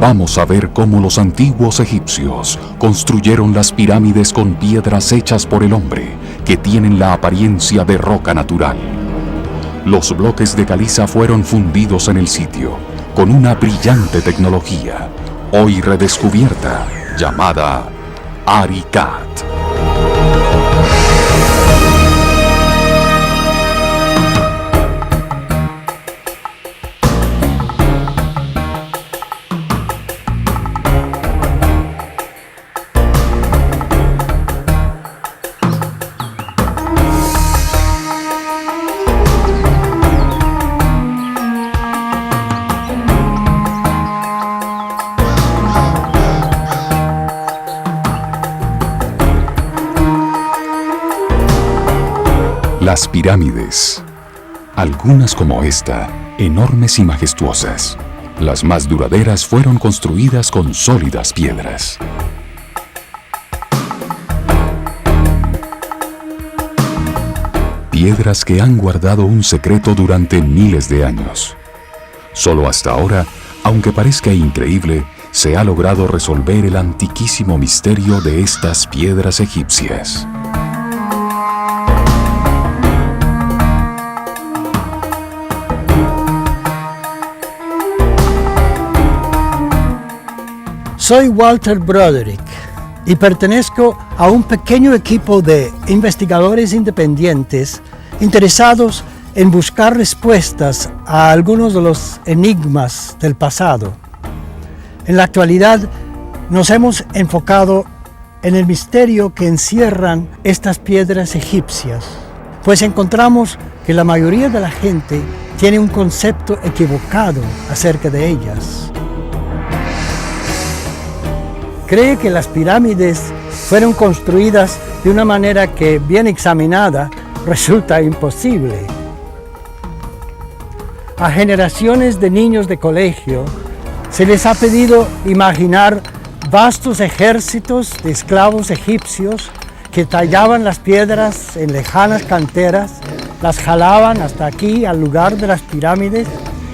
vamos a ver cómo los antiguos egipcios construyeron las pirámides con piedras hechas por el hombre, que tienen la apariencia de roca natural. Los bloques de caliza fueron fundidos en el sitio, con una brillante tecnología, hoy redescubierta, llamada ARICAD. Las pirámides, algunas como esta, enormes y majestuosas. Las más duraderas fueron construidas con sólidas piedras. Piedras que han guardado un secreto durante miles de años. Solo hasta ahora, aunque parezca increíble, se ha logrado resolver el antiquísimo misterio de estas piedras egipcias. Soy Walter Broderick y pertenezco a un pequeño equipo de investigadores independientes interesados en buscar respuestas a algunos de los enigmas del pasado. En la actualidad nos hemos enfocado en el misterio que encierran estas piedras egipcias, pues encontramos que la mayoría de la gente tiene un concepto equivocado acerca de ellas. Cree que las pirámides fueron construidas de una manera que, bien examinada, resulta imposible. A generaciones de niños de colegio se les ha pedido imaginar vastos ejércitos de esclavos egipcios que tallaban las piedras en lejanas canteras, las jalaban hasta aquí al lugar de las pirámides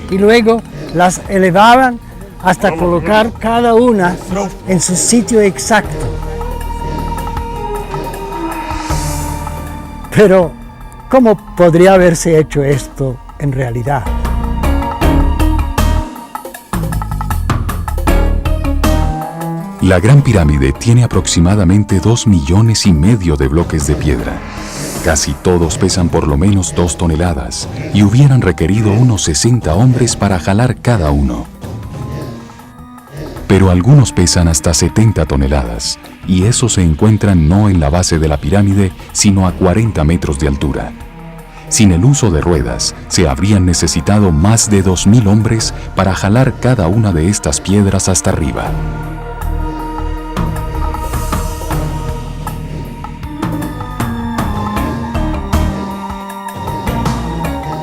y luego las elevaban hasta colocar cada una en su sitio exacto. Pero, ¿cómo podría haberse hecho esto en realidad? La Gran Pirámide tiene aproximadamente 2,5 millones de bloques de piedra. Casi todos pesan por lo menos 2 toneladas y hubieran requerido unos 60 hombres para jalar cada uno. Pero algunos pesan hasta 70 toneladas, y esos se encuentran no en la base de la pirámide, sino a 40 metros de altura. Sin el uso de ruedas, se habrían necesitado más de 2,000 hombres para jalar cada una de estas piedras hasta arriba.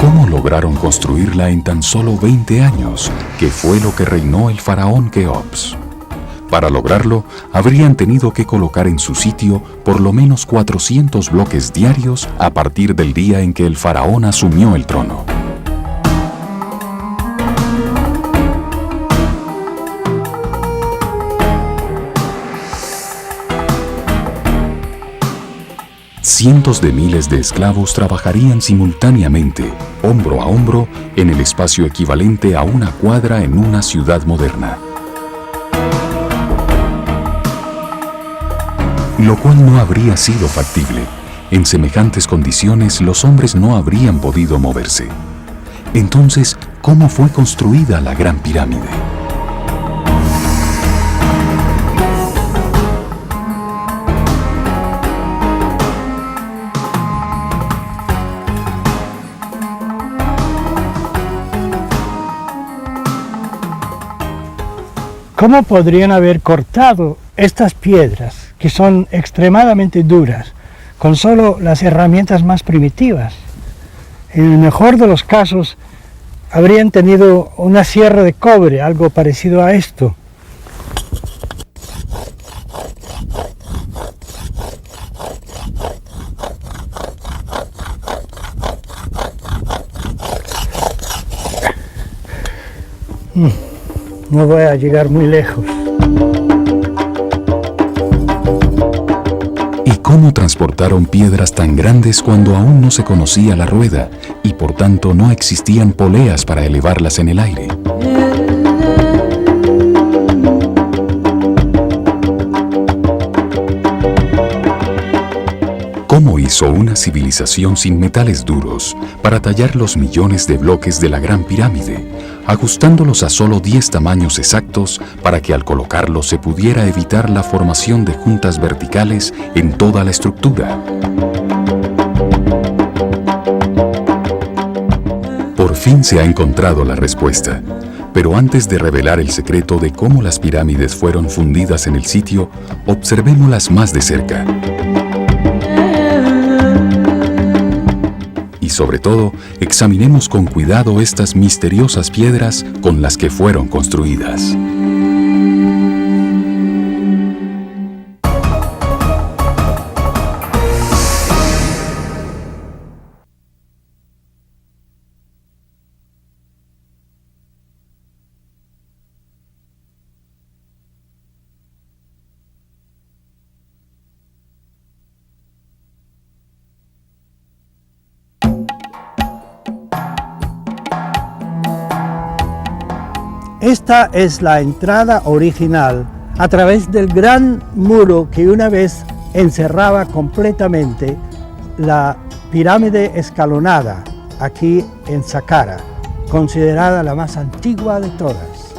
¿Cómo lograron construirla en tan solo 20 años, que fue lo que reinó el faraón Keops? Para lograrlo, habrían tenido que colocar en su sitio por lo menos 400 bloques diarios a partir del día en que el faraón asumió el trono. Cientos de miles de esclavos trabajarían simultáneamente, hombro a hombro, en el espacio equivalente a una cuadra en una ciudad moderna. Lo cual no habría sido factible. En semejantes condiciones, los hombres no habrían podido moverse. Entonces, ¿cómo fue construida la Gran Pirámide? ¿Cómo podrían haber cortado estas piedras, que son extremadamente duras, con solo las herramientas más primitivas? En el mejor de los casos, habrían tenido una sierra de cobre, algo parecido a esto. no voy a llegar muy lejos. ¿Y cómo transportaron piedras tan grandes cuando aún no se conocía la rueda y por tanto no existían poleas para elevarlas en el aire? ¿Cómo hizo una civilización sin metales duros para tallar los millones de bloques de la Gran Pirámide, ajustándolos a solo 10 tamaños exactos para que al colocarlos se pudiera evitar la formación de juntas verticales en toda la estructura? Por fin se ha encontrado la respuesta, pero antes de revelar el secreto de cómo las pirámides fueron fundidas en el sitio, observémoslas más de cerca. Y sobre todo, examinemos con cuidado estas misteriosas piedras con las que fueron construidas. Esta es la entrada original a través del gran muro que una vez encerraba completamente la pirámide escalonada aquí en Saqqara, considerada la más antigua de todas.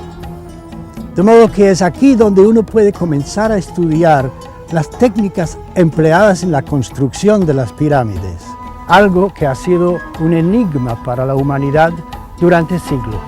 De modo que es aquí donde uno puede comenzar a estudiar las técnicas empleadas en la construcción de las pirámides, algo que ha sido un enigma para la humanidad durante siglos.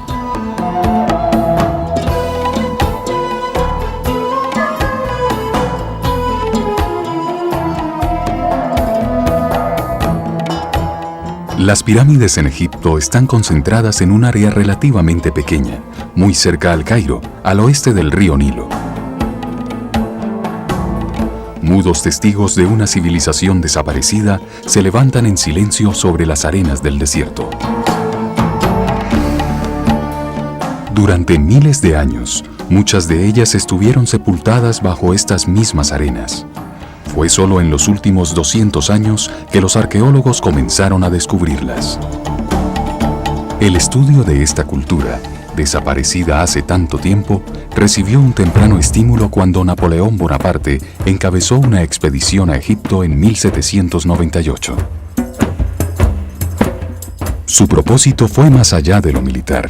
Las pirámides en Egipto están concentradas en un área relativamente pequeña, muy cerca al Cairo, al oeste del río Nilo. Mudos testigos de una civilización desaparecida se levantan en silencio sobre las arenas del desierto. Durante miles de años, muchas de ellas estuvieron sepultadas bajo estas mismas arenas. Fue solo en los últimos 200 años que los arqueólogos comenzaron a descubrirlas. El estudio de esta cultura, desaparecida hace tanto tiempo, recibió un temprano estímulo cuando Napoleón Bonaparte encabezó una expedición a Egipto en 1798. Su propósito fue más allá de lo militar.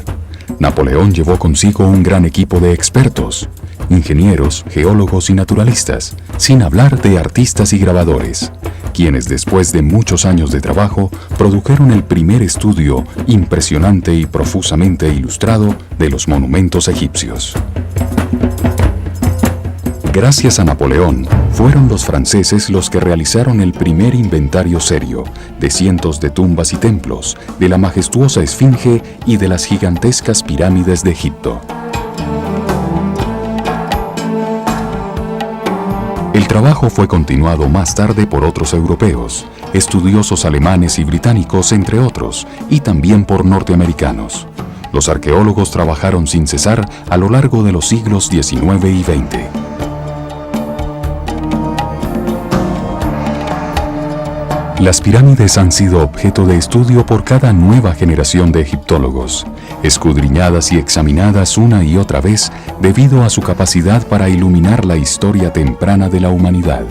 Napoleón llevó consigo un gran equipo de expertos, ingenieros, geólogos y naturalistas, sin hablar de artistas y grabadores, quienes después de muchos años de trabajo produjeron el primer estudio impresionante y profusamente ilustrado de los monumentos egipcios. Gracias a Napoleón, fueron los franceses los que realizaron el primer inventario serio de cientos de tumbas y templos, de la majestuosa Esfinge y de las gigantescas pirámides de Egipto. El trabajo fue continuado más tarde por otros europeos, estudiosos alemanes y británicos, entre otros, y también por norteamericanos. Los arqueólogos trabajaron sin cesar a lo largo de los siglos XIX y XX. Las pirámides han sido objeto de estudio por cada nueva generación de egiptólogos, escudriñadas y examinadas una y otra vez debido a su capacidad para iluminar la historia temprana de la humanidad.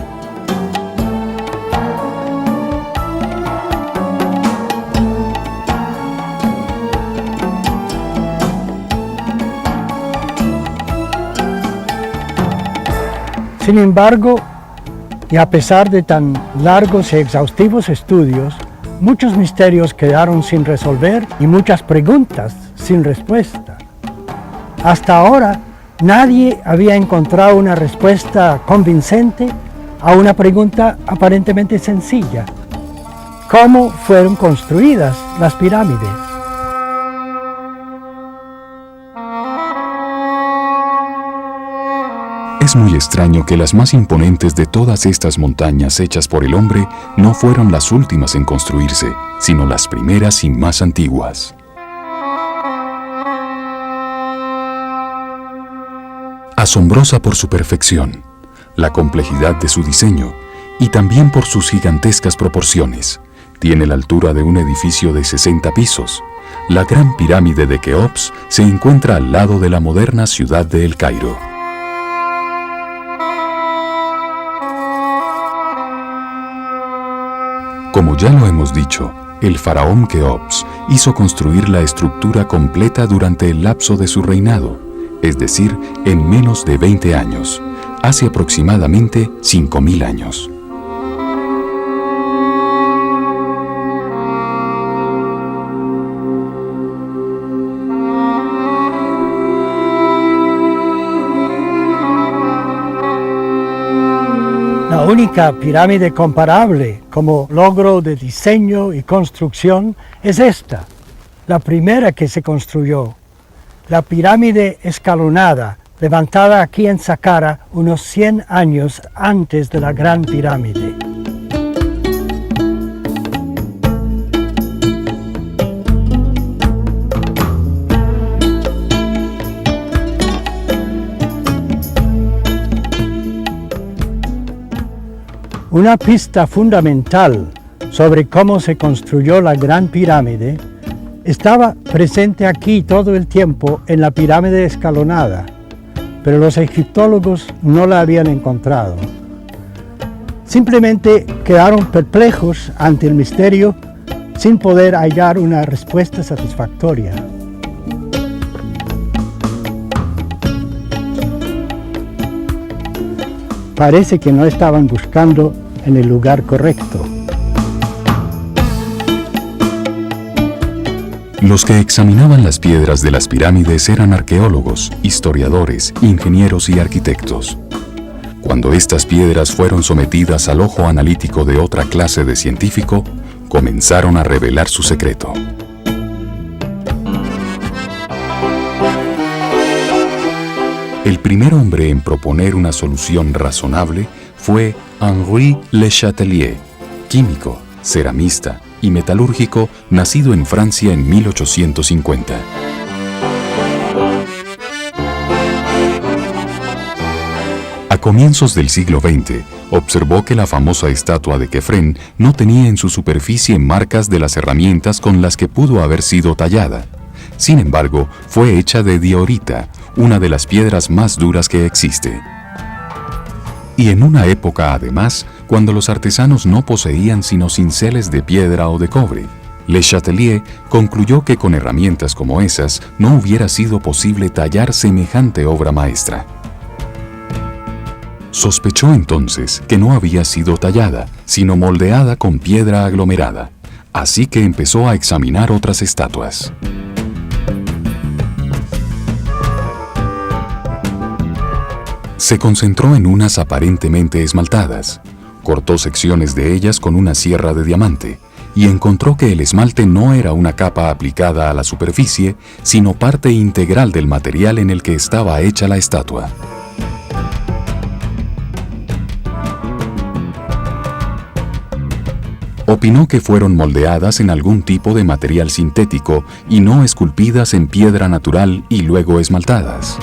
Sin embargo, y a pesar de tan largos y exhaustivos estudios, muchos misterios quedaron sin resolver y muchas preguntas sin respuesta. Hasta ahora, nadie había encontrado una respuesta convincente a una pregunta aparentemente sencilla: ¿cómo fueron construidas las pirámides? Es muy extraño que las más imponentes de todas estas montañas hechas por el hombre no fueron las últimas en construirse, sino las primeras y más antiguas. Asombrosa por su perfección, la complejidad de su diseño y también por sus gigantescas proporciones. Tiene la altura de un edificio de 60 pisos. La Gran Pirámide de Keops se encuentra al lado de la moderna ciudad de El Cairo. Como ya lo hemos dicho, el faraón Keops hizo construir la estructura completa durante el lapso de su reinado, es decir, en menos de 20 años, hace aproximadamente 5.000 años. La única pirámide comparable como logro de diseño y construcción es esta, la primera que se construyó, la pirámide escalonada, levantada aquí en Saqqara unos 100 años antes de la Gran Pirámide. Una pista fundamental sobre cómo se construyó la Gran Pirámide estaba presente aquí todo el tiempo en la pirámide escalonada, pero los egiptólogos no la habían encontrado. Simplemente quedaron perplejos ante el misterio sin poder hallar una respuesta satisfactoria. Parece que no estaban buscando en el lugar correcto. Los que examinaban las piedras de las pirámides eran arqueólogos, historiadores, ingenieros y arquitectos. Cuando estas piedras fueron sometidas al ojo analítico de otra clase de científico, comenzaron a revelar su secreto. El primer hombre en proponer una solución razonable fue Henri Le Chatelier, químico, ceramista y metalúrgico nacido en Francia en 1850. A comienzos del siglo XX, observó que la famosa estatua de Kefren no tenía en su superficie marcas de las herramientas con las que pudo haber sido tallada. Sin embargo, fue hecha de diorita, una de las piedras más duras que existe. Y en una época, además, cuando los artesanos no poseían sino cinceles de piedra o de cobre, Le Chatelier concluyó que con herramientas como esas no hubiera sido posible tallar semejante obra maestra. Sospechó entonces que no había sido tallada, sino moldeada con piedra aglomerada, así que empezó a examinar otras estatuas. Se concentró en unas aparentemente esmaltadas, cortó secciones de ellas con una sierra de diamante y encontró que el esmalte no era una capa aplicada a la superficie, sino parte integral del material en el que estaba hecha la estatua. Opinó que fueron moldeadas en algún tipo de material sintético y no esculpidas en piedra natural y luego esmaltadas.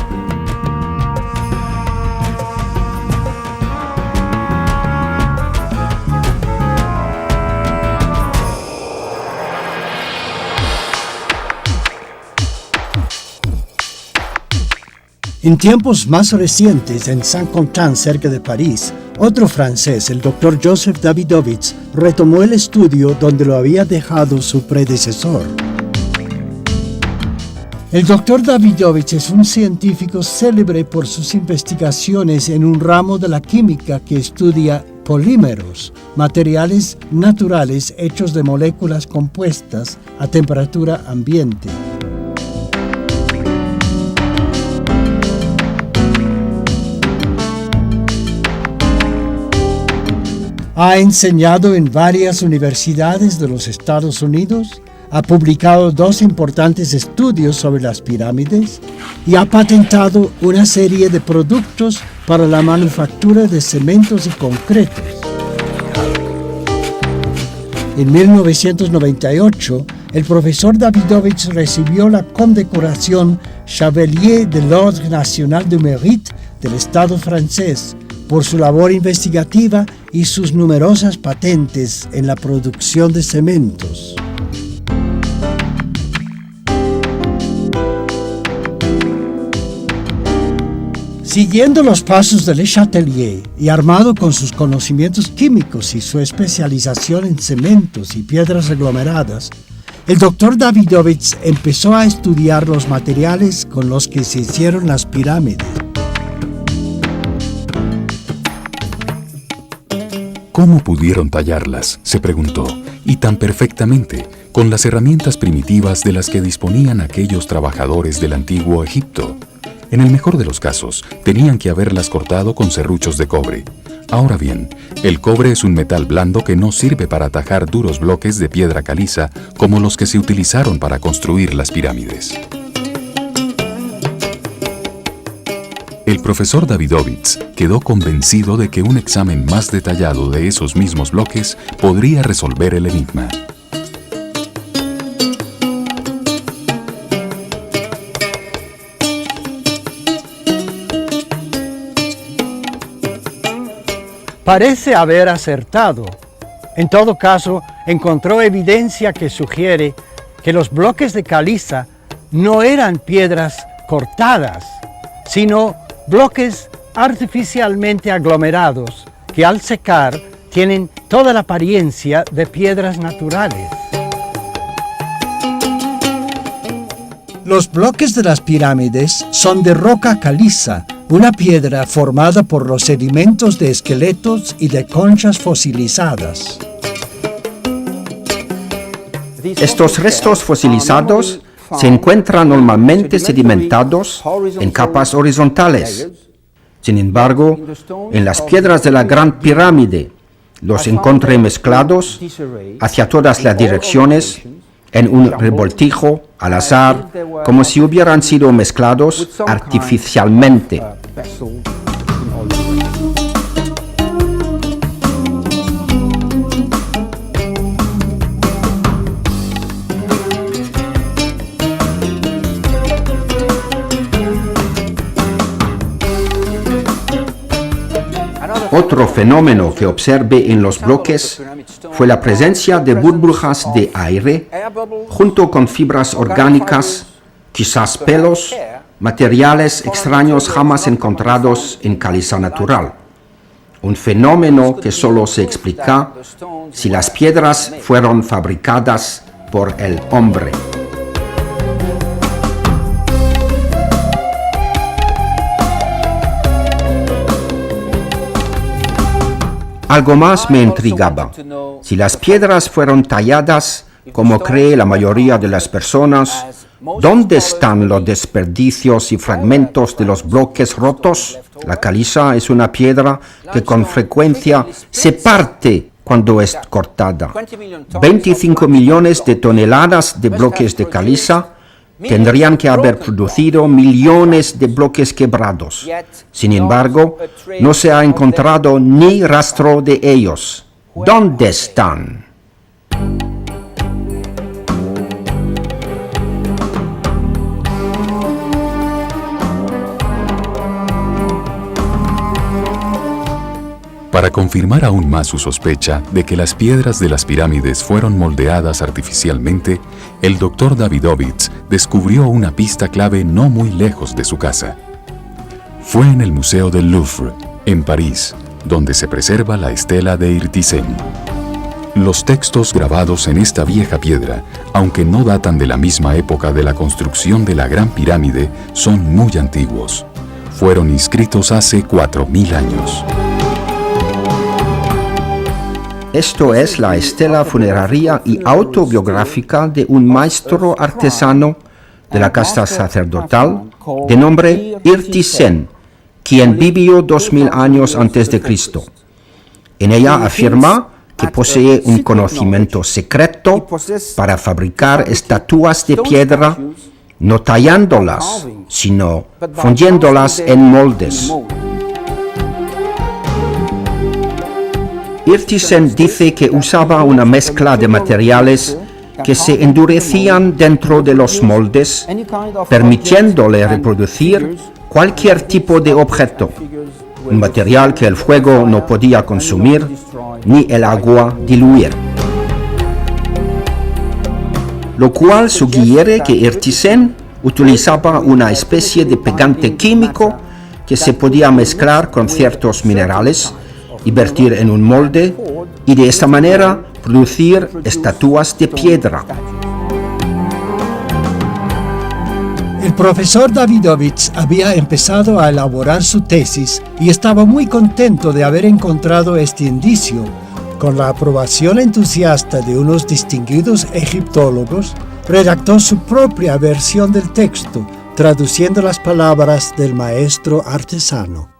En tiempos más recientes, en Saint-Quentin, cerca de París, otro francés, el Dr. Joseph Davidovits, retomó el estudio donde lo había dejado su predecesor. El Dr. Davidovits es un científico célebre por sus investigaciones en un ramo de la química que estudia polímeros, materiales naturales hechos de moléculas compuestas a temperatura ambiente. Ha enseñado en varias universidades de los Estados Unidos, ha publicado 2 importantes estudios sobre las pirámides y ha patentado una serie de productos para la manufactura de cementos y concretos. En 1998, el profesor Davidovits recibió la condecoración Chevalier de l'Ordre National du Mérite del Estado francés por su labor investigativa y sus numerosas patentes en la producción de cementos. Siguiendo los pasos de Le Chatelier y armado con sus conocimientos químicos y su especialización en cementos y piedras aglomeradas, el doctor Davidovits empezó a estudiar los materiales con los que se hicieron las pirámides. ¿Cómo pudieron tallarlas?, se preguntó, y tan perfectamente, con las herramientas primitivas de las que disponían aquellos trabajadores del antiguo Egipto. En el mejor de los casos, tenían que haberlas cortado con serruchos de cobre. Ahora bien, el cobre es un metal blando que no sirve para tajar duros bloques de piedra caliza como los que se utilizaron para construir las pirámides. El profesor Davidovits quedó convencido de que un examen más detallado de esos mismos bloques podría resolver el enigma. Parece haber acertado. En todo caso, encontró evidencia que sugiere que los bloques de caliza no eran piedras cortadas, sino bloques artificialmente aglomerados que al secar tienen toda la apariencia de piedras naturales. Los bloques de las pirámides son de roca caliza, una piedra formada por los sedimentos de esqueletos y de conchas fosilizadas. Estos restos fosilizados se encuentran normalmente sedimentados en capas horizontales. Sin embargo, en las piedras de la Gran Pirámide los encontré mezclados hacia todas las direcciones en un revoltijo al azar, como si hubieran sido mezclados artificialmente. Otro fenómeno que observé en los bloques fue la presencia de burbujas de aire junto con fibras orgánicas, quizás pelos, materiales extraños jamás encontrados en caliza natural. Un fenómeno que solo se explica si las piedras fueron fabricadas por el hombre. Algo más me intrigaba. Si las piedras fueron talladas, como cree la mayoría de las personas, ¿dónde están los desperdicios y fragmentos de los bloques rotos? La caliza es una piedra que con frecuencia se parte cuando es cortada. 25 millones de toneladas de bloques de caliza tendrían que haber producido millones de bloques quebrados. Sin embargo, no se ha encontrado ni rastro de ellos. ¿Dónde están? Para confirmar aún más su sospecha de que las piedras de las pirámides fueron moldeadas artificialmente, el doctor Davidovits descubrió una pista clave no muy lejos de su casa. Fue en el Museo del Louvre, en París, donde se preserva la estela de Irtisen. Los textos grabados en esta vieja piedra, aunque no datan de la misma época de la construcción de la Gran Pirámide, son muy antiguos. Fueron inscritos hace 4000 años. Esto es la estela funeraria y autobiográfica de un maestro artesano de la casta sacerdotal de nombre Irtisen, quien vivió 2000 años antes de Cristo. En ella afirma que posee un conocimiento secreto para fabricar estatuas de piedra, no tallándolas, sino fundiéndolas en moldes. Irtisen dice que usaba una mezcla de materiales que se endurecían dentro de los moldes, permitiéndole reproducir cualquier tipo de objeto, un material que el fuego no podía consumir ni el agua diluir. Lo cual sugiere que Ertisen utilizaba una especie de pegante químico que se podía mezclar con ciertos minerales y vertir en un molde y de esta manera producir estatuas de piedra. El profesor Davidovich había empezado a elaborar su tesis y estaba muy contento de haber encontrado este indicio. Con la aprobación entusiasta de unos distinguidos egiptólogos, redactó su propia versión del texto, traduciendo las palabras del maestro artesano.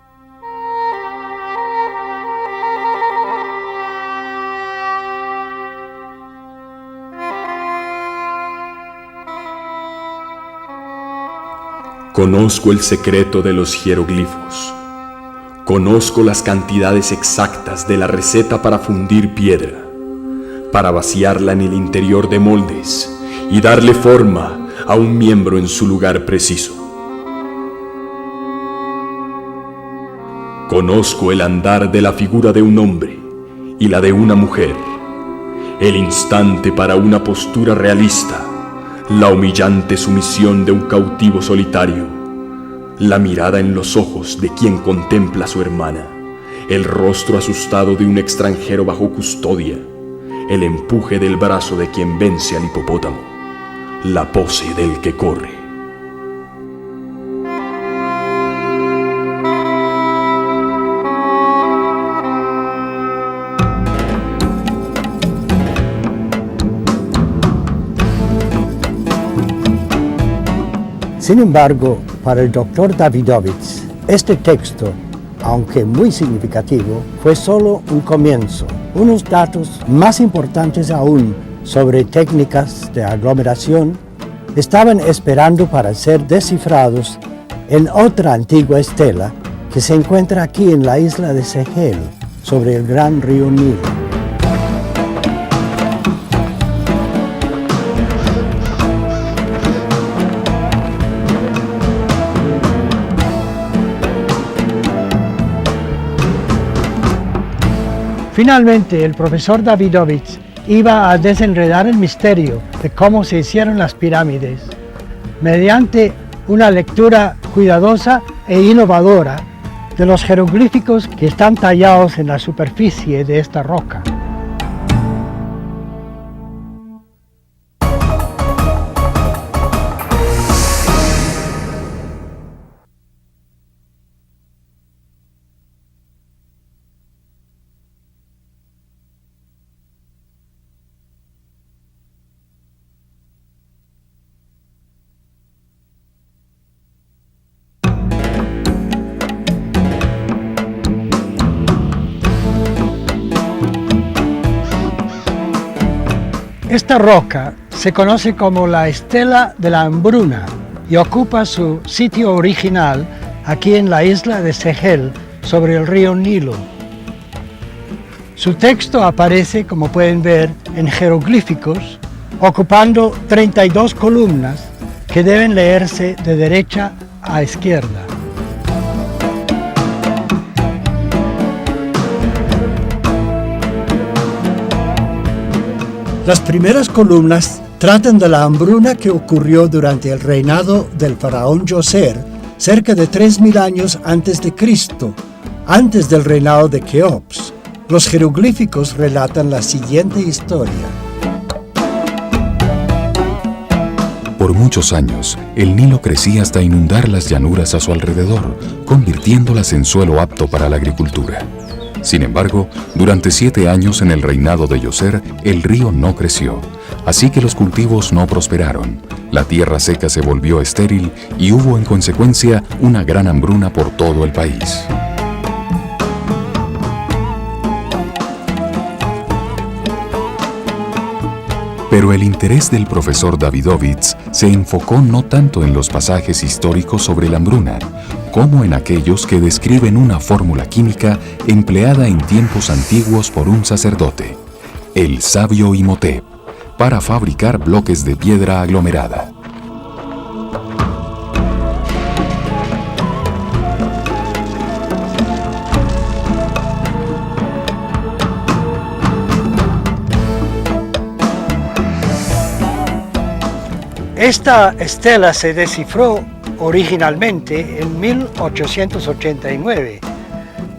Conozco el secreto de los jeroglifos. Conozco las cantidades exactas de la receta para fundir piedra, para vaciarla en el interior de moldes y darle forma a un miembro en su lugar preciso. Conozco el andar de la figura de un hombre y la de una mujer, el instante para una postura realista, la humillante sumisión de un cautivo solitario, la mirada en los ojos de quien contempla a su hermana, el rostro asustado de un extranjero bajo custodia, el empuje del brazo de quien vence al hipopótamo, la pose del que corre. Sin embargo, para el doctor Davidovich, este texto, aunque muy significativo, fue solo un comienzo. Unos datos más importantes aún sobre técnicas de aglomeración estaban esperando para ser descifrados en otra antigua estela que se encuentra aquí en la isla de Sehel, sobre el gran río Nilo. Finalmente, el profesor Davidovich iba a desenredar el misterio de cómo se hicieron las pirámides mediante una lectura cuidadosa e innovadora de los jeroglíficos que están tallados en la superficie de esta roca. Esta roca se conoce como la Estela de la Hambruna y ocupa su sitio original aquí en la isla de Sehel, sobre el río Nilo. Su texto aparece, como pueden ver, en jeroglíficos, ocupando 32 columnas que deben leerse de derecha a izquierda. Las primeras columnas tratan de la hambruna que ocurrió durante el reinado del faraón Djoser, cerca de 3000 años antes de Cristo, antes del reinado de Keops. Los jeroglíficos relatan la siguiente historia. Por muchos años, el Nilo crecía hasta inundar las llanuras a su alrededor, convirtiéndolas en suelo apto para la agricultura. Sin embargo, durante 7 años en el reinado de Djoser, el río no creció, así que los cultivos no prosperaron, la tierra seca se volvió estéril y hubo en consecuencia una gran hambruna por todo el país. Pero el interés del profesor Davidovich se enfocó no tanto en los pasajes históricos sobre la hambruna, como en aquellos que describen una fórmula química empleada en tiempos antiguos por un sacerdote, el sabio Imhotep, para fabricar bloques de piedra aglomerada. Esta estela se descifró originalmente en 1889,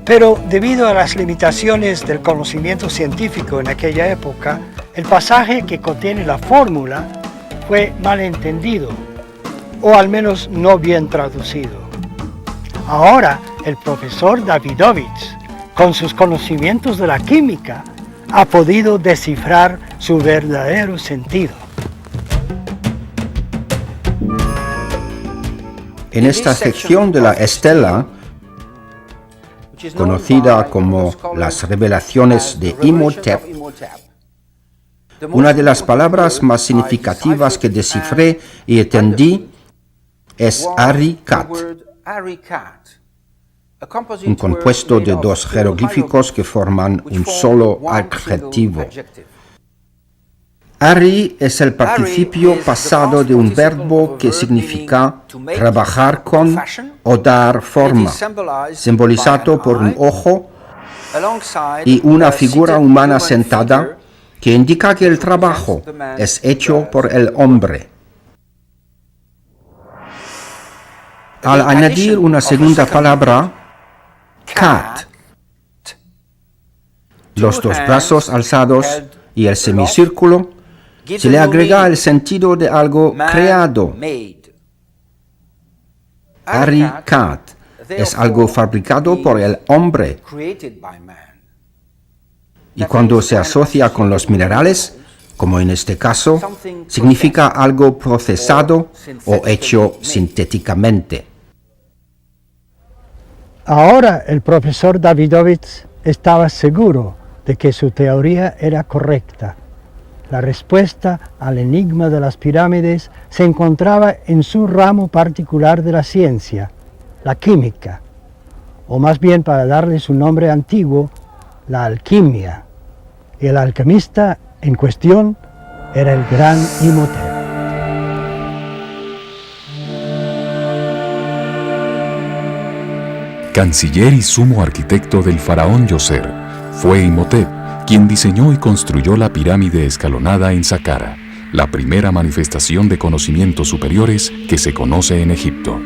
pero debido a las limitaciones del conocimiento científico en aquella época, el pasaje que contiene la fórmula fue malentendido, o al menos no bien traducido. Ahora, el profesor Davidovich, con sus conocimientos de la química, ha podido descifrar su verdadero sentido. En esta sección de la estela, conocida como las revelaciones de Imhotep, una de las palabras más significativas que descifré y entendí es Ari-Kat, un compuesto de dos jeroglíficos que forman un solo adjetivo. Ari es el participio pasado de un verbo que significa trabajar con o dar forma, simbolizado por un ojo y una figura humana sentada, que indica que el trabajo es hecho por el hombre. Al añadir una segunda palabra, kat, los dos brazos alzados y el semicírculo, se le agrega el sentido de algo creado. Ari-Kat es algo fabricado por el hombre. Y cuando se asocia con los minerales, como en este caso, significa algo procesado o hecho sintéticamente. Ahora el profesor Davidovich estaba seguro de que su teoría era correcta. La respuesta al enigma de las pirámides se encontraba en su ramo particular de la ciencia, la química, o más bien, para darle su nombre antiguo, la alquimia. Y el alquimista en cuestión era el gran Imhotep. Canciller y sumo arquitecto del faraón Djoser, fue Imhotep quien diseñó y construyó la pirámide escalonada en Saqqara, la primera manifestación de conocimientos superiores que se conoce en Egipto.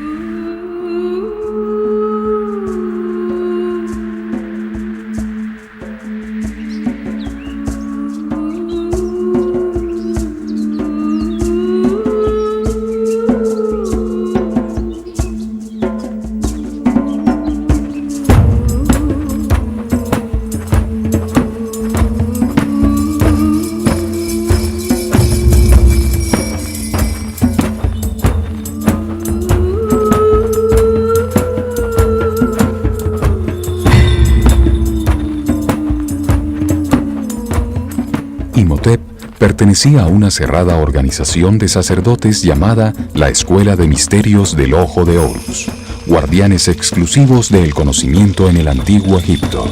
Imhotep pertenecía a una cerrada organización de sacerdotes llamada la Escuela de Misterios del Ojo de Horus, guardianes exclusivos del conocimiento en el Antiguo Egipto.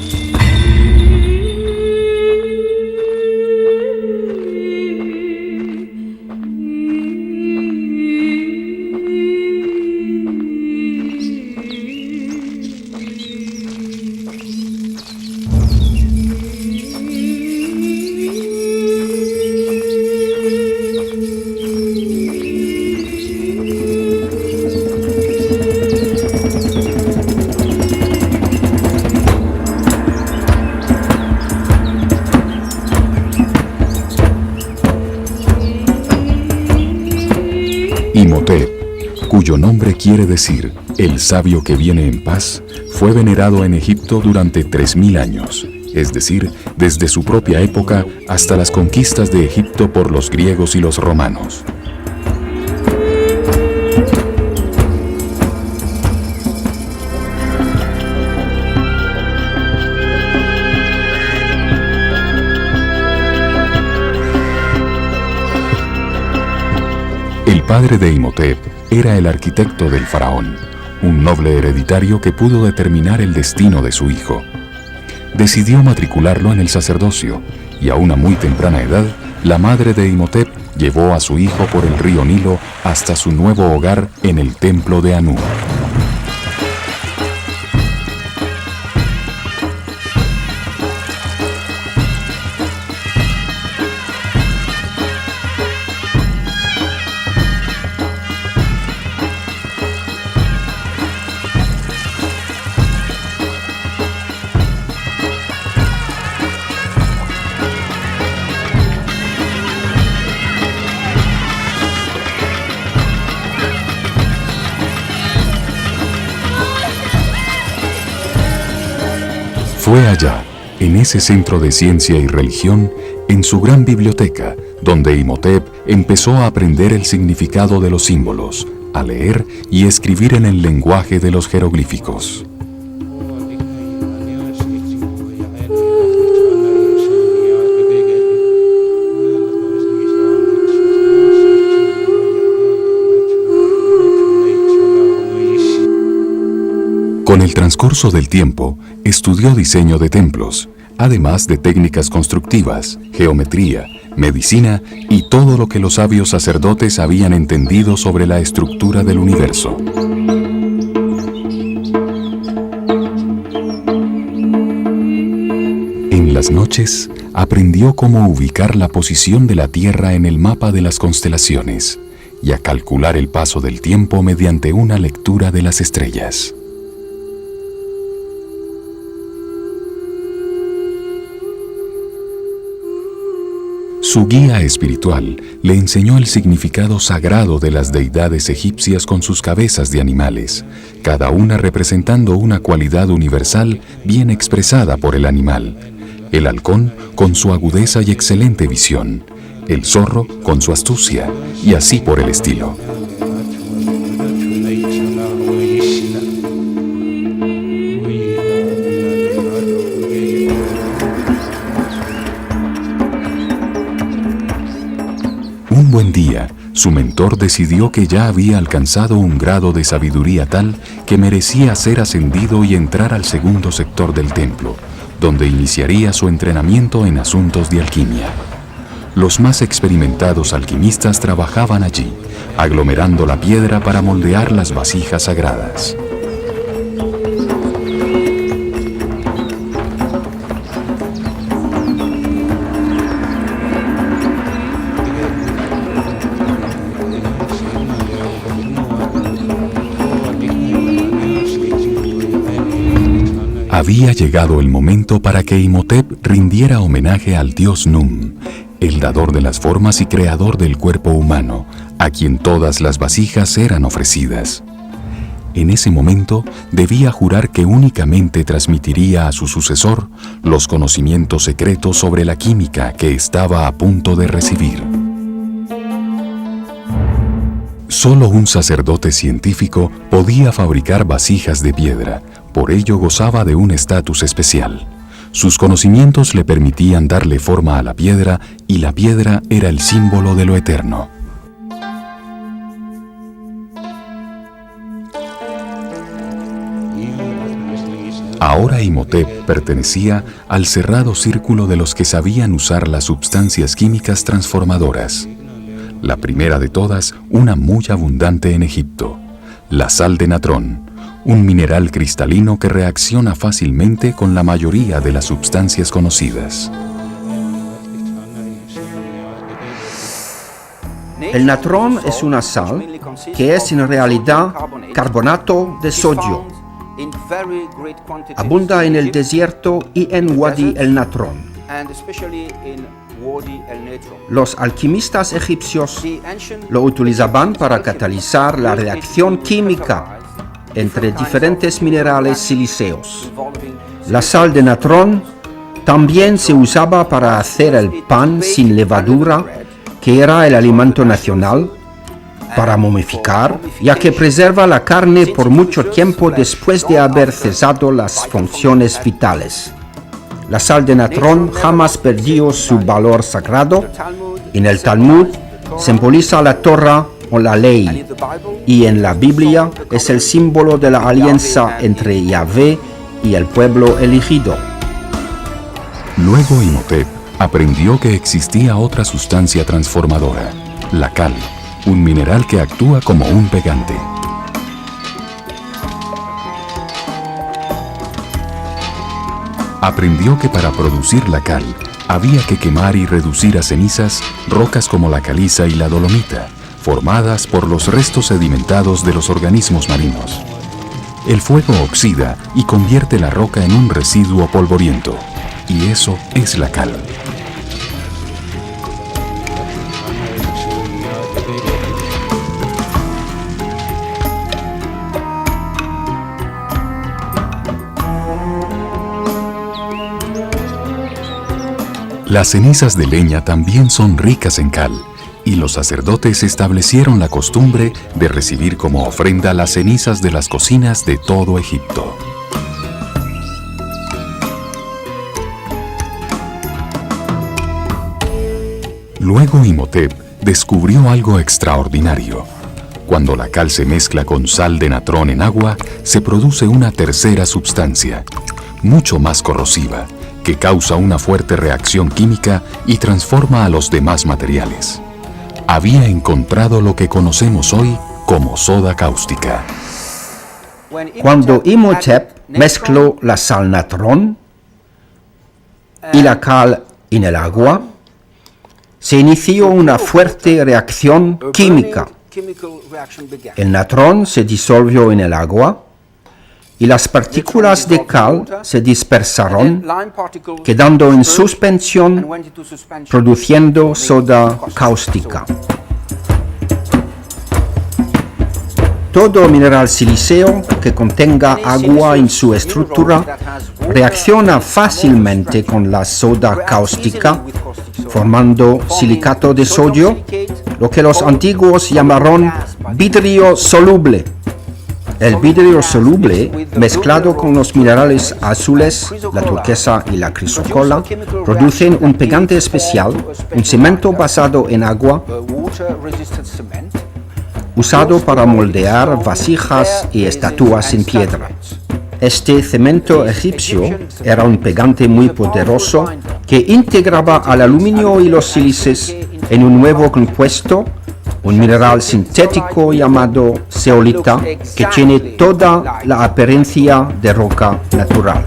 Imhotep, cuyo nombre quiere decir el sabio que viene en paz, fue venerado en Egipto durante 3000 años, es decir, desde su propia época hasta las conquistas de Egipto por los griegos y los romanos. El padre de Imhotep era el arquitecto del faraón, un noble hereditario que pudo determinar el destino de su hijo. Decidió matricularlo en el sacerdocio y a una muy temprana edad, la madre de Imhotep llevó a su hijo por el río Nilo hasta su nuevo hogar en el templo de Anú. Fue allá, en ese centro de ciencia y religión, en su gran biblioteca, donde Imhotep empezó a aprender el significado de los símbolos, a leer y escribir en el lenguaje de los jeroglíficos. Con el transcurso del tiempo, estudió diseño de templos, además de técnicas constructivas, geometría, medicina y todo lo que los sabios sacerdotes habían entendido sobre la estructura del universo. En las noches, aprendió cómo ubicar la posición de la Tierra en el mapa de las constelaciones y a calcular el paso del tiempo mediante una lectura de las estrellas. Su guía espiritual le enseñó el significado sagrado de las deidades egipcias con sus cabezas de animales, cada una representando una cualidad universal bien expresada por el animal. El halcón con su agudeza y excelente visión, el zorro con su astucia, y así por el estilo. Un buen día, su mentor decidió que ya había alcanzado un grado de sabiduría tal que merecía ser ascendido y entrar al segundo sector del templo, donde iniciaría su entrenamiento en asuntos de alquimia. Los más experimentados alquimistas trabajaban allí, aglomerando la piedra para moldear las vasijas sagradas. Había llegado el momento para que Imhotep rindiera homenaje al dios Num, el dador de las formas y creador del cuerpo humano, a quien todas las vasijas eran ofrecidas. En ese momento debía jurar que únicamente transmitiría a su sucesor los conocimientos secretos sobre la química que estaba a punto de recibir. Solo un sacerdote científico podía fabricar vasijas de piedra, por ello gozaba de un estatus especial. Sus conocimientos le permitían darle forma a la piedra y la piedra era el símbolo de lo eterno. Ahora Imhotep pertenecía al cerrado círculo de los que sabían usar las sustancias químicas transformadoras. La primera de todas, una muy abundante en Egipto, la sal de natrón, un mineral cristalino que reacciona fácilmente con la mayoría de las sustancias conocidas. El natrón es una sal que es en realidad carbonato de sodio. Abunda en el desierto y en Wadi el Natrón. Los alquimistas egipcios lo utilizaban para catalizar la reacción química entre diferentes minerales silíceos. La sal de natrón también se usaba para hacer el pan sin levadura, que era el alimento nacional, para momificar, ya que preserva la carne por mucho tiempo después de haber cesado las funciones vitales. La sal de natrón jamás perdió su valor sagrado. En el Talmud simboliza la Torah o la ley, y en la Biblia es el símbolo de la alianza entre Yahvé y el pueblo elegido. Luego Imhotep aprendió que existía otra sustancia transformadora, la cal, un mineral que actúa como un pegante. Aprendió que para producir la cal había que quemar y reducir a cenizas rocas como la caliza y la dolomita, formadas por los restos sedimentados de los organismos marinos. El fuego oxida y convierte la roca en un residuo polvoriento, y eso es la cal. Las cenizas de leña también son ricas en cal, y los sacerdotes establecieron la costumbre de recibir como ofrenda las cenizas de las cocinas de todo Egipto. Luego Imhotep descubrió algo extraordinario. Cuando la cal se mezcla con sal de natrón en agua, se produce una tercera sustancia, mucho más corrosiva, que causa una fuerte reacción química y transforma a los demás materiales. Había encontrado lo que conocemos hoy como soda cáustica. Cuando Imhotep mezcló la sal natrón y la cal en el agua, se inició una fuerte reacción química. El natrón se disolvió en el agua y las partículas de cal se dispersaron, quedando en suspensión, produciendo soda cáustica. Todo mineral silíceo que contenga agua en su estructura reacciona fácilmente con la soda cáustica, formando silicato de sodio, lo que los antiguos llamaron vidrio soluble. El vidrio soluble, mezclado con los minerales azules, la turquesa y la crisocola, producen un pegante especial, un cemento basado en agua, usado para moldear vasijas y estatuas en piedra. Este cemento egipcio era un pegante muy poderoso que integraba al aluminio y los sílices en un nuevo compuesto, un mineral sintético llamado zeolita, que tiene toda la apariencia de roca natural.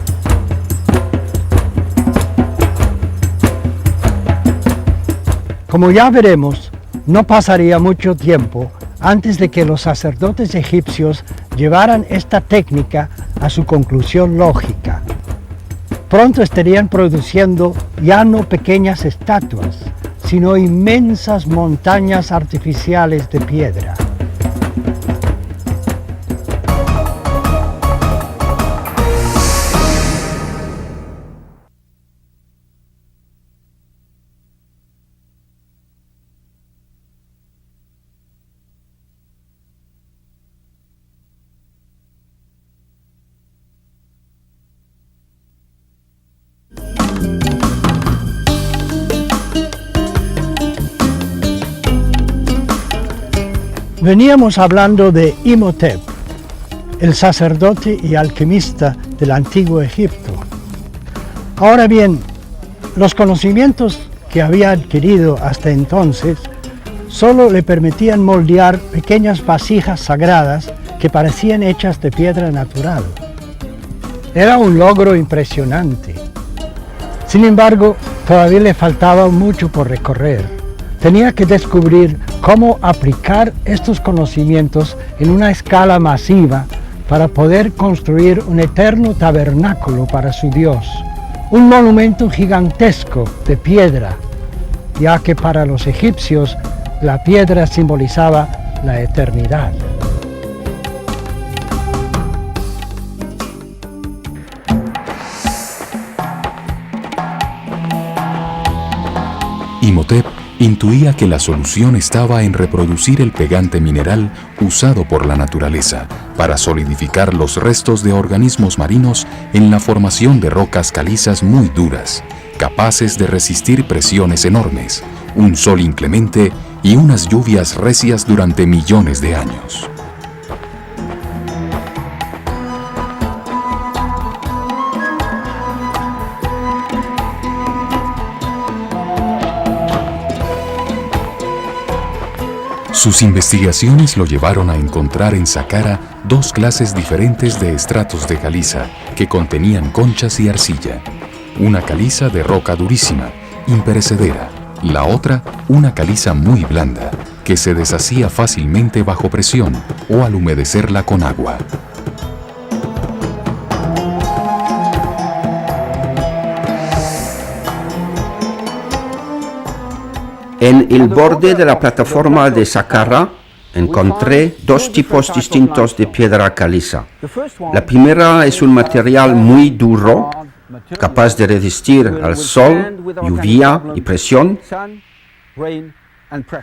Como ya veremos, no pasaría mucho tiempo antes de que los sacerdotes egipcios llevaran esta técnica a su conclusión lógica. Pronto estarían produciendo ya no pequeñas estatuas, sino inmensas montañas artificiales de piedra. Veníamos hablando de Imhotep, el sacerdote y alquimista del antiguo Egipto. Ahora bien, los conocimientos que había adquirido hasta entonces solo le permitían moldear pequeñas vasijas sagradas que parecían hechas de piedra natural. Era un logro impresionante. Sin embargo, todavía le faltaba mucho por recorrer. Tenía que descubrir cómo aplicar estos conocimientos en una escala masiva para poder construir un eterno tabernáculo para su Dios, un monumento gigantesco de piedra, ya que para los egipcios la piedra simbolizaba la eternidad. Imhotep intuía que la solución estaba en reproducir el pegante mineral usado por la naturaleza para solidificar los restos de organismos marinos en la formación de rocas calizas muy duras, capaces de resistir presiones enormes, un sol inclemente y unas lluvias recias durante millones de años. Sus investigaciones lo llevaron a encontrar en Saqqara dos clases diferentes de estratos de caliza que contenían conchas y arcilla. Una caliza de roca durísima, imperecedera. La otra, una caliza muy blanda, que se deshacía fácilmente bajo presión o al humedecerla con agua. En el borde de la plataforma de Saqqara encontré dos tipos distintos de piedra caliza. La primera es un material muy duro, capaz de resistir al sol, lluvia y presión.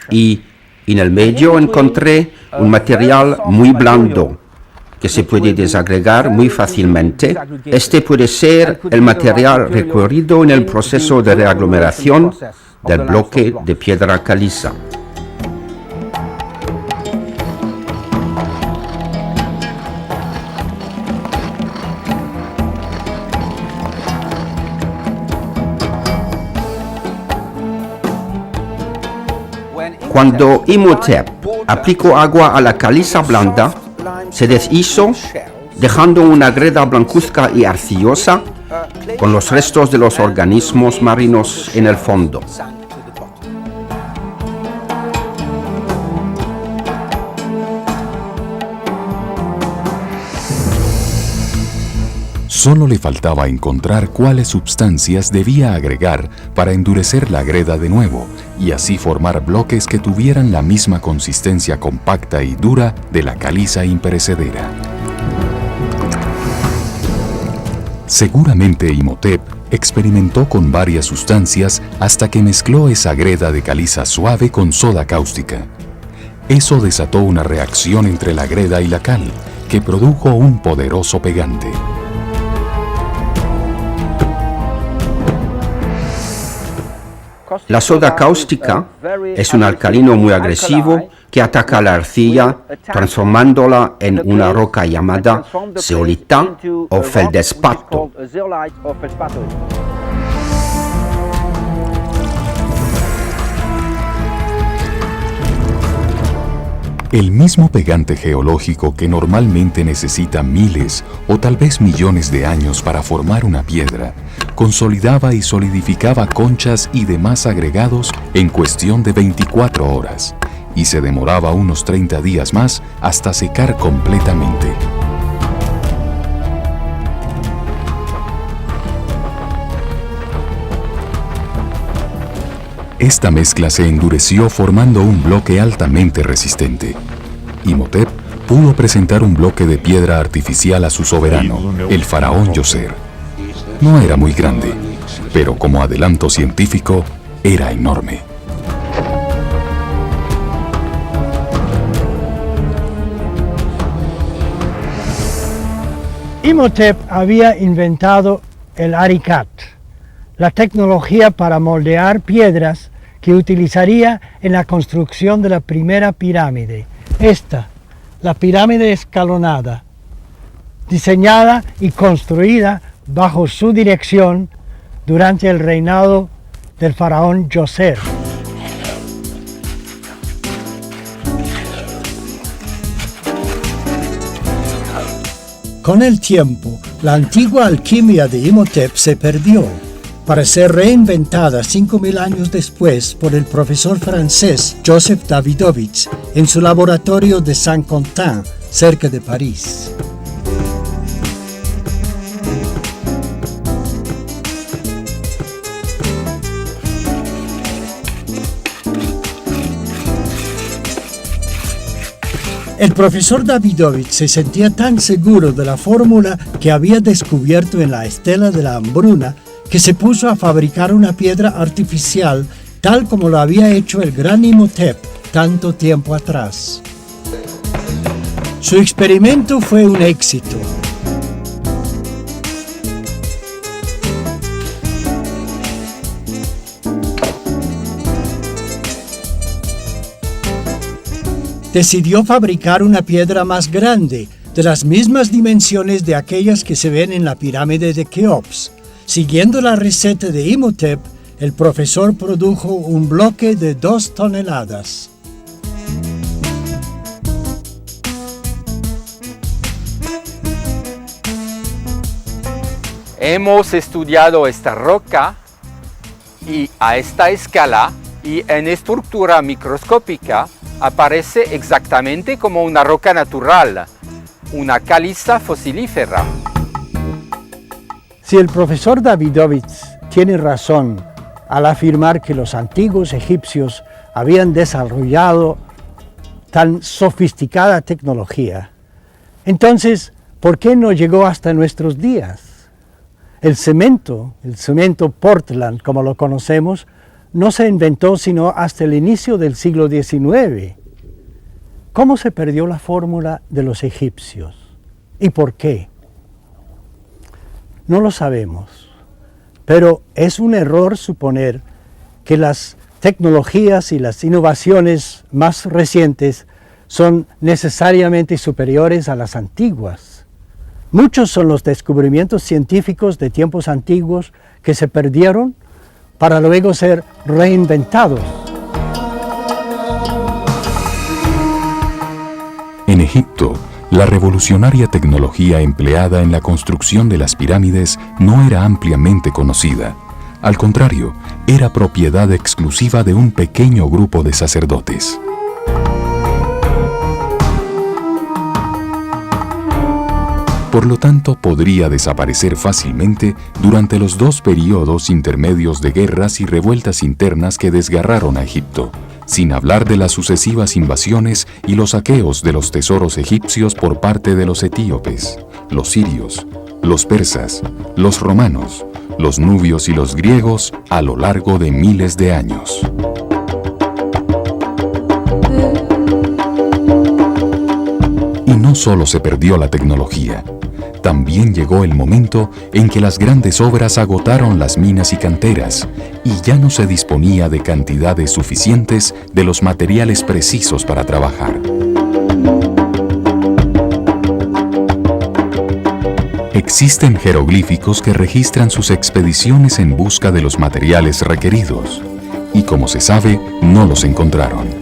Y en el medio encontré un material muy blando que se puede desagregar muy fácilmente. Este puede ser el material requerido en el proceso de reaglomeración del bloque de piedra caliza. Cuando Imhotep aplicó agua a la caliza blanda, se deshizo, dejando una greda blancuzca y arcillosa con los restos de los organismos marinos en el fondo. Solo le faltaba encontrar cuáles sustancias debía agregar para endurecer la greda de nuevo y así formar bloques que tuvieran la misma consistencia compacta y dura de la caliza imperecedera. Seguramente Imhotep experimentó con varias sustancias hasta que mezcló esa greda de caliza suave con soda cáustica. Eso desató una reacción entre la greda y la cal, que produjo un poderoso pegante. La soda cáustica es un alcalino muy agresivo que ataca la arcilla, transformándola en una roca llamada zeolita o feldespato. El mismo pegante geológico que normalmente necesita miles o tal vez millones de años para formar una piedra, consolidaba y solidificaba conchas y demás agregados en cuestión de 24 horas, y se demoraba unos 30 días más hasta secar completamente. Esta mezcla se endureció formando un bloque altamente resistente. Imhotep pudo presentar un bloque de piedra artificial a su soberano, el faraón Djoser. No era muy grande, pero como adelanto científico, era enorme. Imhotep había inventado el Arikat, la tecnología para moldear piedras que utilizaría en la construcción de la primera pirámide. Esta, la pirámide escalonada, diseñada y construida bajo su dirección durante el reinado del faraón Djoser. Con el tiempo, la antigua alquimia de Imhotep se perdió, para ser reinventada 5000 años después por el profesor francés Joseph Davidovich en su laboratorio de Saint-Quentin, cerca de París. El profesor Davidovich se sentía tan seguro de la fórmula que había descubierto en la estela de la hambruna que se puso a fabricar una piedra artificial tal como lo había hecho el gran Imhotep tanto tiempo atrás. Su experimento fue un éxito. Decidió fabricar una piedra más grande, de las mismas dimensiones de aquellas que se ven en la pirámide de Keops. Siguiendo la receta de Imhotep, el profesor produjo un bloque de 2 toneladas. Hemos estudiado esta roca y a esta escala y en estructura microscópica aparece exactamente como una roca natural, una caliza fosilífera. Si el profesor Davidovich tiene razón al afirmar que los antiguos egipcios habían desarrollado tan sofisticada tecnología, entonces, ¿por qué no llegó hasta nuestros días? El cemento Portland, como lo conocemos, no se inventó sino hasta el inicio del siglo XIX. ¿Cómo se perdió la fórmula de los egipcios? ¿Y por qué? No lo sabemos, pero es un error suponer que las tecnologías y las innovaciones más recientes son necesariamente superiores a las antiguas. Muchos son los descubrimientos científicos de tiempos antiguos que se perdieron para luego ser reinventados. En Egipto, la revolucionaria tecnología empleada en la construcción de las pirámides no era ampliamente conocida. Al contrario, era propiedad exclusiva de un pequeño grupo de sacerdotes. Por lo tanto, podría desaparecer fácilmente durante los 2 periodos intermedios de guerras y revueltas internas que desgarraron a Egipto, sin hablar de las sucesivas invasiones y los saqueos de los tesoros egipcios por parte de los etíopes, los sirios, los persas, los romanos, los nubios y los griegos a lo largo de miles de años. Y no solo se perdió la tecnología, también llegó el momento en que las grandes obras agotaron las minas y canteras y ya no se disponía de cantidades suficientes de los materiales precisos para trabajar. Existen jeroglíficos que registran sus expediciones en busca de los materiales requeridos y, como se sabe, no los encontraron.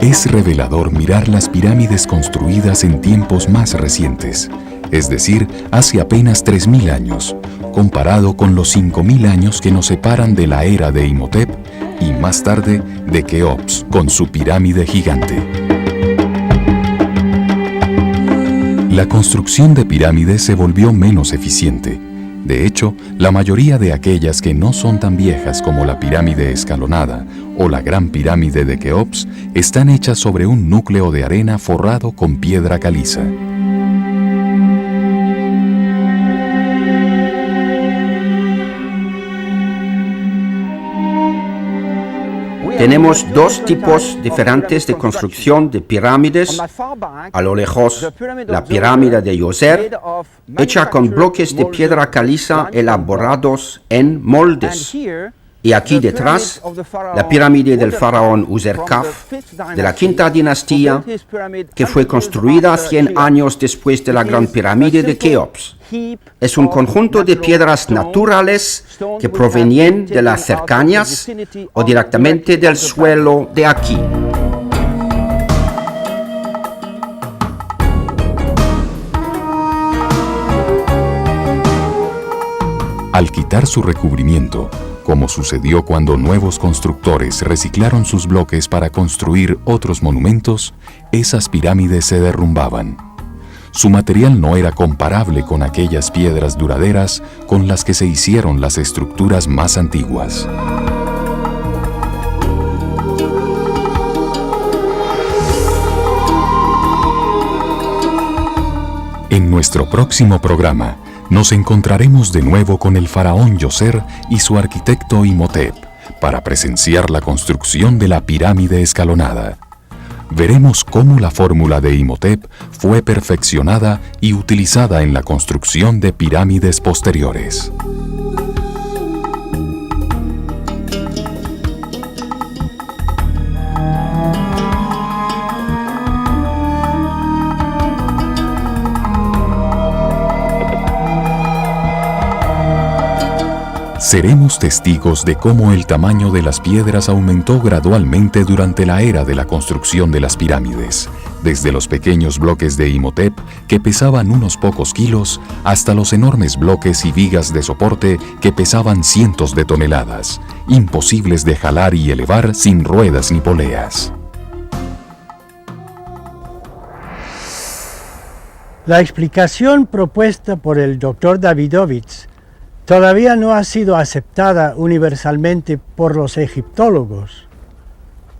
Es revelador mirar las pirámides construidas en tiempos más recientes, es decir, hace apenas 3.000 años, comparado con los 5.000 años que nos separan de la era de Imhotep y más tarde de Keops con su pirámide gigante. La construcción de pirámides se volvió menos eficiente. De hecho, la mayoría de aquellas que no son tan viejas como la pirámide escalonada o la gran pirámide de Keops están hechas sobre un núcleo de arena forrado con piedra caliza. Tenemos 2 tipos diferentes de construcción de pirámides. A lo lejos, la pirámide de Djoser, hecha con bloques de piedra caliza elaborados en moldes. Y aquí detrás, la pirámide del faraón Userkaf de la quinta dinastía, que fue construida 100 años después de la gran pirámide de Keops. Es un conjunto de piedras naturales que provenían de las cercanías o directamente del suelo de aquí. Al quitar su recubrimiento, como sucedió cuando nuevos constructores reciclaron sus bloques para construir otros monumentos, esas pirámides se derrumbaban. Su material no era comparable con aquellas piedras duraderas con las que se hicieron las estructuras más antiguas. En nuestro próximo programa, nos encontraremos de nuevo con el faraón Djoser y su arquitecto Imhotep para presenciar la construcción de la pirámide escalonada. Veremos cómo la fórmula de Imhotep fue perfeccionada y utilizada en la construcción de pirámides posteriores. Seremos testigos de cómo el tamaño de las piedras aumentó gradualmente durante la era de la construcción de las pirámides, desde los pequeños bloques de Imhotep que pesaban unos pocos kilos hasta los enormes bloques y vigas de soporte que pesaban cientos de toneladas, imposibles de jalar y elevar sin ruedas ni poleas. La explicación propuesta por el Dr. Davidovich todavía no ha sido aceptada universalmente por los egiptólogos.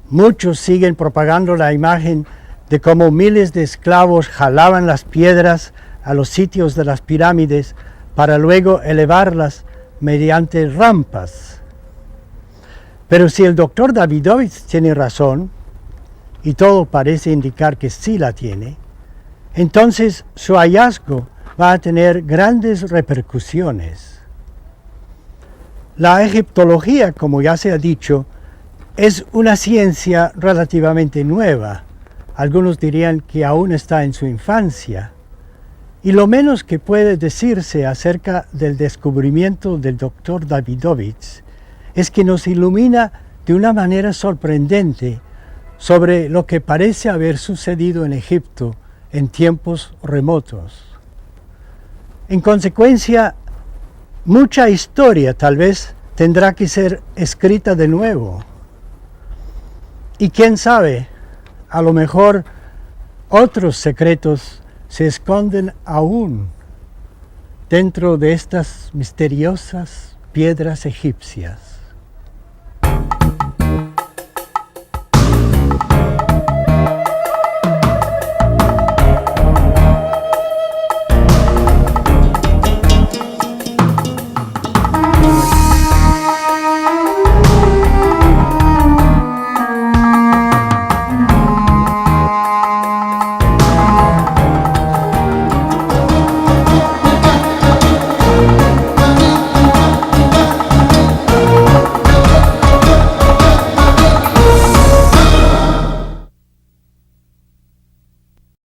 Muchos siguen propagando la imagen de cómo miles de esclavos jalaban las piedras a los sitios de las pirámides para luego elevarlas mediante rampas. Pero si el doctor Davidovich tiene razón, y todo parece indicar que sí la tiene, entonces su hallazgo va a tener grandes repercusiones. La egiptología, como ya se ha dicho, es una ciencia relativamente nueva. Algunos dirían que aún está en su infancia. Y lo menos que puede decirse acerca del descubrimiento del doctor Davidovich es que nos ilumina de una manera sorprendente sobre lo que parece haber sucedido en Egipto en tiempos remotos. En consecuencia, mucha historia tal vez tendrá que ser escrita de nuevo. Y quién sabe, a lo mejor otros secretos se esconden aún dentro de estas misteriosas piedras egipcias.